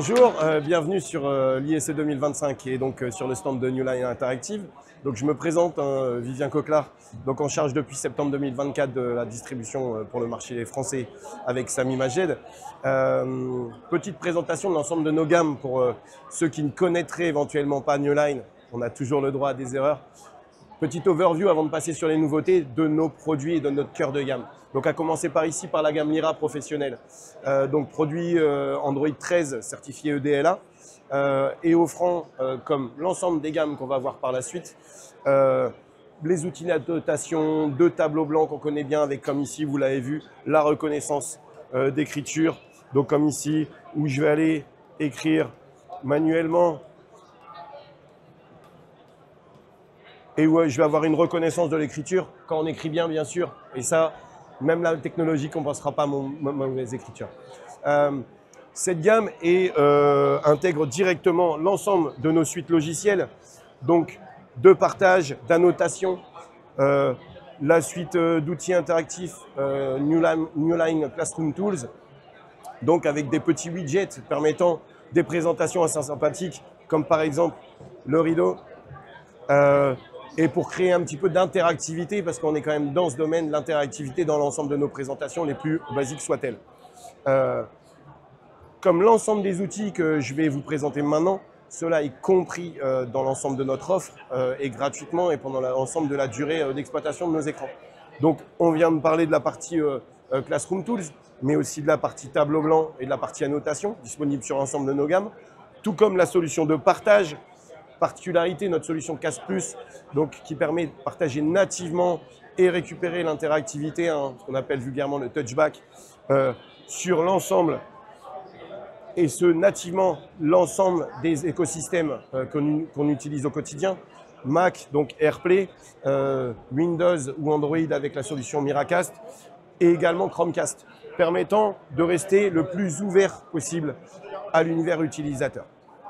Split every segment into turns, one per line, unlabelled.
Bonjour, bienvenue sur l'ISE 2025 et donc sur le stand de New Line Interactive. Donc je me présente, Vivien Coquelard, donc en charge depuis septembre 2024 de la distribution pour le marché français avec Sami Majed. Petite présentation de l'ensemble de nos gammes pour ceux qui ne connaîtraient éventuellement pas New Line. On a toujours le droit à des erreurs. Petite overview avant de passer sur les nouveautés de nos produits et de notre cœur de gamme. Donc à commencer par ici, par la gamme Lyra professionnelle. Donc produit Android 13 certifié EDLA et offrant, comme l'ensemble des gammes qu'on va voir par la suite, les outils d'annotation, de tableau blanc qu'on connaît bien avec, comme ici, vous l'avez vu, la reconnaissance d'écriture. Donc comme ici, où je vais aller écrire manuellement et où je vais avoir une reconnaissance de l'écriture quand on écrit bien sûr. Et ça, même la technologie ne compensera pas ma mauvaise écriture. Cette gamme intègre directement l'ensemble de nos suites logicielles, donc de partage, d'annotation, la suite d'outils interactifs New Line Classroom Tools, donc avec des petits widgets permettant des présentations assez sympathiques, comme par exemple le rideau. Et pour créer un petit peu d'interactivité, parce qu'on est quand même dans ce domaine, l'interactivité dans l'ensemble de nos présentations, les plus basiques soient-elles. Comme l'ensemble des outils que je vais vous présenter maintenant, cela est compris dans l'ensemble de notre offre et gratuitement et pendant l'ensemble de la durée d'exploitation de nos écrans. Donc on vient de parler de la partie Classroom Tools, mais aussi de la partie tableau blanc et de la partie annotation, disponible sur l'ensemble de nos gammes, tout comme la solution de partage. Particularité, notre solution Cast Plus, donc qui permet de partager nativement et récupérer l'interactivité, ce qu'on appelle vulgairement le touchback, sur l'ensemble, et ce nativement l'ensemble des écosystèmes qu'on utilise au quotidien. Mac, donc AirPlay, Windows ou Android avec la solution Miracast, et également Chromecast, permettant de rester le plus ouvert possible à l'univers utilisateur.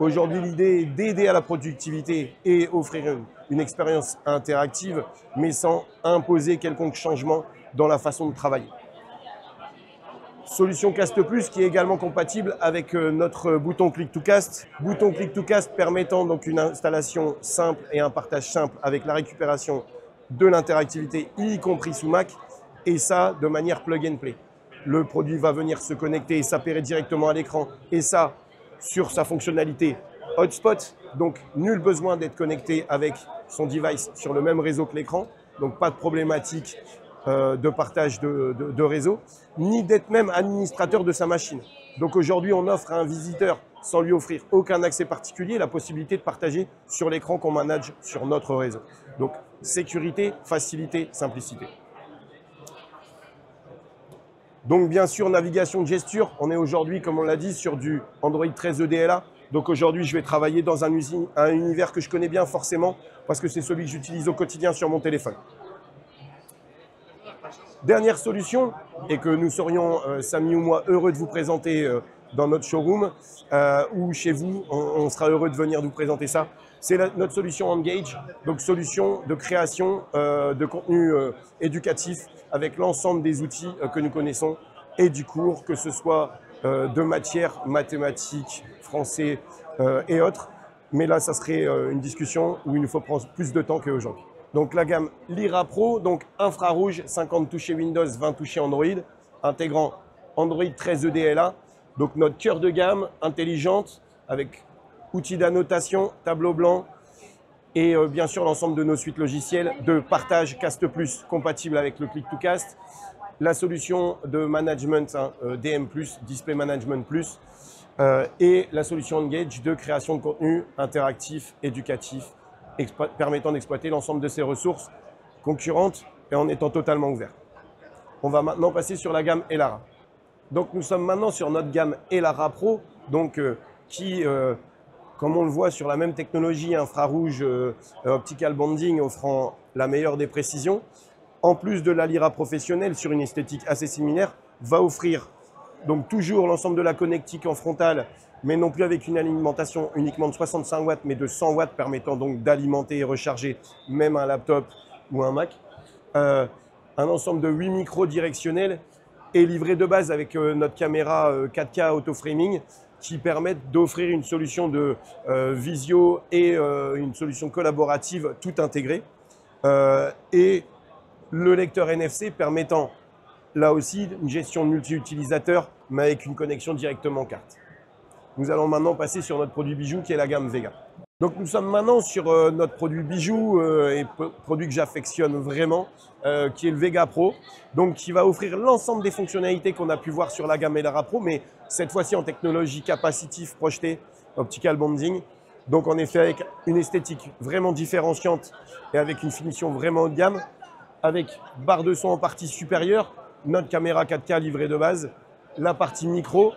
Aujourd'hui, l'idée est d'aider à la productivité et offrir une expérience interactive, mais sans imposer quelconque changement dans la façon de travailler. Solution Cast Plus qui est également compatible avec notre bouton Click to Cast. Bouton Click to Cast permettant donc une installation simple et un partage simple avec la récupération de l'interactivité, y compris sous Mac, et ça de manière plug and play. Le produit va venir se connecter et s'appairer directement à l'écran, et ça sur sa fonctionnalité hotspot, donc nul besoin d'être connecté avec son device sur le même réseau que l'écran, donc pas de problématique de partage de réseau, ni d'être même administrateur de sa machine. Donc aujourd'hui, on offre à un visiteur, sans lui offrir aucun accès particulier, la possibilité de partager sur l'écran qu'on manage sur notre réseau. Donc sécurité, facilité, simplicité. Donc bien sûr, navigation de gesture, on est aujourd'hui, comme on l'a dit, sur du Android 13 EDLA. Donc aujourd'hui, je vais travailler dans un univers que je connais bien forcément, parce que c'est celui que j'utilise au quotidien sur mon téléphone. Dernière solution, et que nous serions, Sami ou moi, heureux de vous présenter dans notre showroom, ou chez vous, on sera heureux de venir vous présenter ça. C'est notre solution Engage, donc solution de création de contenu éducatif avec l'ensemble des outils que nous connaissons et du cours, que ce soit de matières, mathématiques, français et autres. Mais là, ça serait une discussion où il nous faut prendre plus de temps qu'aujourd'hui. Donc la gamme Lyra Pro, donc infrarouge, 50 touchés Windows, 20 touchés Android, intégrant Android 13 EDLA. Donc notre cœur de gamme intelligente avec outils d'annotation, tableau blanc et bien sûr l'ensemble de nos suites logicielles de partage Cast Plus compatible avec le Click to Cast. La solution de management DM+, Display Management Plus, et la solution Engage de création de contenu interactif, éducatif, permettant d'exploiter l'ensemble de ces ressources concurrentes et en étant totalement ouvert. On va maintenant passer sur la gamme Elara. Donc nous sommes maintenant sur notre gamme Elara Pro, donc qui, comme on le voit sur la même technologie infrarouge optical bonding offrant la meilleure des précisions, en plus de la Lyra professionnelle sur une esthétique assez similaire, va offrir donc toujours l'ensemble de la connectique en frontale, mais non plus avec une alimentation uniquement de 65 watts, mais de 100 watts, permettant donc d'alimenter et recharger même un laptop ou un Mac. Un ensemble de 8 micros directionnels est livré de base avec notre caméra 4K auto-framing, qui permettent d'offrir une solution de visio et une solution collaborative tout intégrée. Et le lecteur NFC permettant là aussi une gestion multi-utilisateur, mais avec une connexion directement carte. Nous allons maintenant passer sur notre produit bijou qui est la gamme Vega. Donc nous sommes maintenant sur notre produit bijou et produit que j'affectionne vraiment, qui est le Vega Pro, donc qui va offrir l'ensemble des fonctionnalités qu'on a pu voir sur la gamme Elara Pro, mais cette fois-ci en technologie capacitive projetée, optical bonding. Donc en effet avec une esthétique vraiment différenciante et avec une finition vraiment haut de gamme, avec barre de son en partie supérieure, notre caméra 4K livrée de base, la partie micro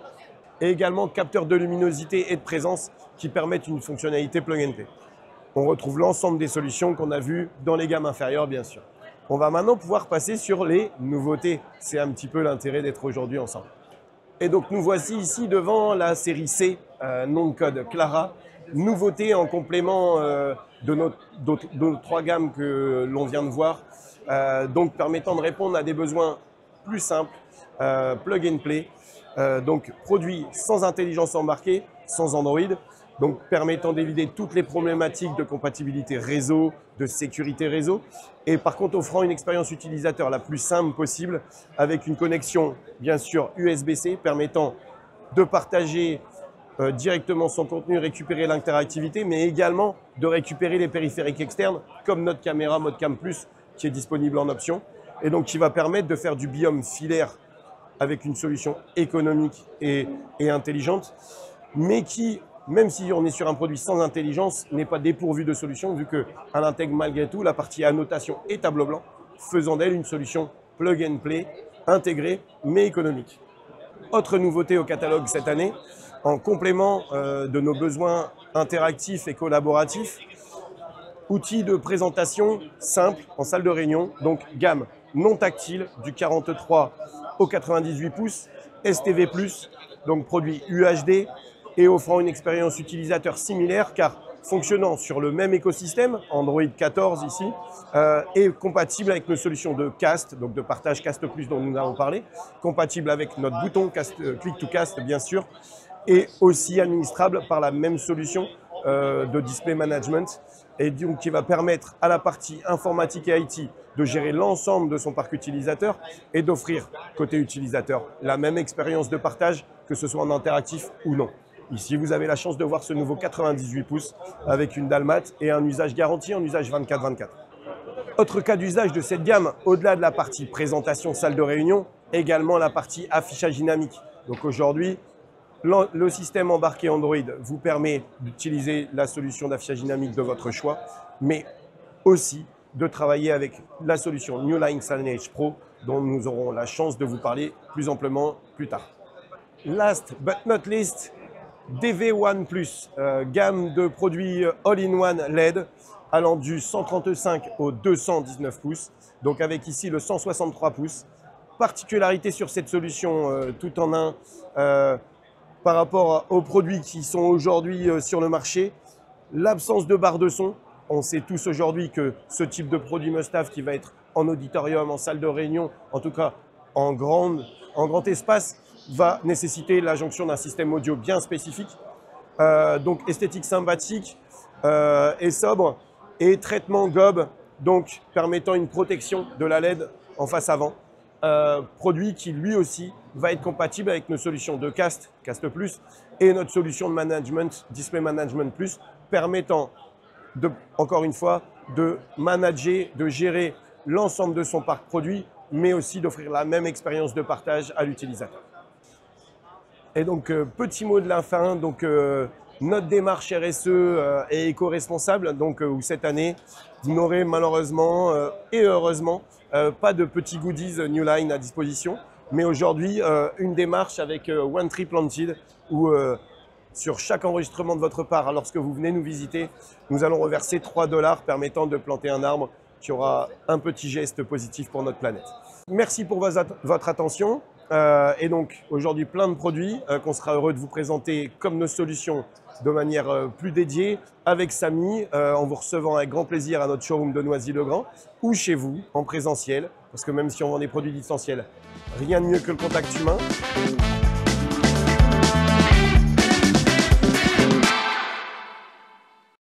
et également capteur de luminosité et de présence qui permettent une fonctionnalité plug and play. On retrouve l'ensemble des solutions qu'on a vues dans les gammes inférieures, bien sûr. On va maintenant pouvoir passer sur les nouveautés. C'est un petit peu l'intérêt d'être aujourd'hui ensemble. Et donc nous voici ici devant la série C, nom de code Clara. Nouveauté en complément de nos trois gammes que l'on vient de voir. Donc permettant de répondre à des besoins plus simples, plug and play. Donc produit sans intelligence embarquée, sans Android, donc permettant d'éviter toutes les problématiques de compatibilité réseau, de sécurité réseau, et par contre offrant une expérience utilisateur la plus simple possible avec une connexion bien sûr USB-C permettant de partager directement son contenu, récupérer l'interactivité, mais également de récupérer les périphériques externes comme notre caméra mode cam plus qui est disponible en option et donc qui va permettre de faire du biome filaire avec une solution économique et intelligente, mais qui, même si on est sur un produit sans intelligence, n'est pas dépourvu de solution, vu qu'elle intègre malgré tout la partie annotation et tableau blanc, faisant d'elle une solution plug and play, intégrée, mais économique. Autre nouveauté au catalogue cette année, en complément de nos besoins interactifs et collaboratifs, outil de présentation simple en salle de réunion, donc gamme non tactile du 43 au 98 pouces, STV+, donc produit UHD et offrant une expérience utilisateur similaire car fonctionnant sur le même écosystème, Android 14 ici, et compatible avec nos solutions de cast, donc de partage Cast Plus dont nous avons parlé, compatible avec notre bouton Click to Cast bien sûr, et aussi administrable par la même solution de display management et donc qui va permettre à la partie informatique et IT de gérer l'ensemble de son parc utilisateur et d'offrir côté utilisateur la même expérience de partage que ce soit en interactif ou non. Ici, vous avez la chance de voir ce nouveau 98 pouces avec une dalle mat et un usage garanti en usage 24/24. Autre cas d'usage de cette gamme, au-delà de la partie présentation salle de réunion, également la partie affichage dynamique. Donc aujourd'hui, le système embarqué Android vous permet d'utiliser la solution d'affichage dynamique de votre choix, mais aussi de travailler avec la solution New Line Signage Pro, dont nous aurons la chance de vous parler plus amplement plus tard. Last but not least, DV1 Plus, gamme de produits all-in-one LED, allant du 135 au 219 pouces, donc avec ici le 163 pouces. Particularité sur cette solution tout en un, par rapport aux produits qui sont aujourd'hui sur le marché, l'absence de barre de son. On sait tous aujourd'hui que ce type de produit must-have qui va être en auditorium, en salle de réunion, en tout cas en grand espace, va nécessiter la jonction d'un système audio bien spécifique. Donc esthétique sympathique et sobre et traitement gob, donc permettant une protection de la LED en face avant. Produit qui lui aussi va être compatible avec nos solutions de Cast Plus et notre solution de management, Display Management Plus, permettant encore une fois de manager, de gérer l'ensemble de son parc produit, mais aussi d'offrir la même expérience de partage à l'utilisateur. Et donc, petit mot de la fin, donc notre démarche RSE est éco-responsable, donc où cette année, vous n'aurez malheureusement et heureusement pas de petits goodies New Line à disposition, mais aujourd'hui, une démarche avec One Tree Planted, où sur chaque enregistrement de votre part, lorsque vous venez nous visiter, nous allons reverser 3 $ permettant de planter un arbre qui aura un petit geste positif pour notre planète. Merci pour votre attention. Et donc aujourd'hui plein de produits qu'on sera heureux de vous présenter comme nos solutions de manière plus dédiée avec Samy en vous recevant avec grand plaisir à notre showroom de Noisy-le-Grand ou chez vous en présentiel parce que même si on vend des produits distanciels, rien de mieux que le contact humain.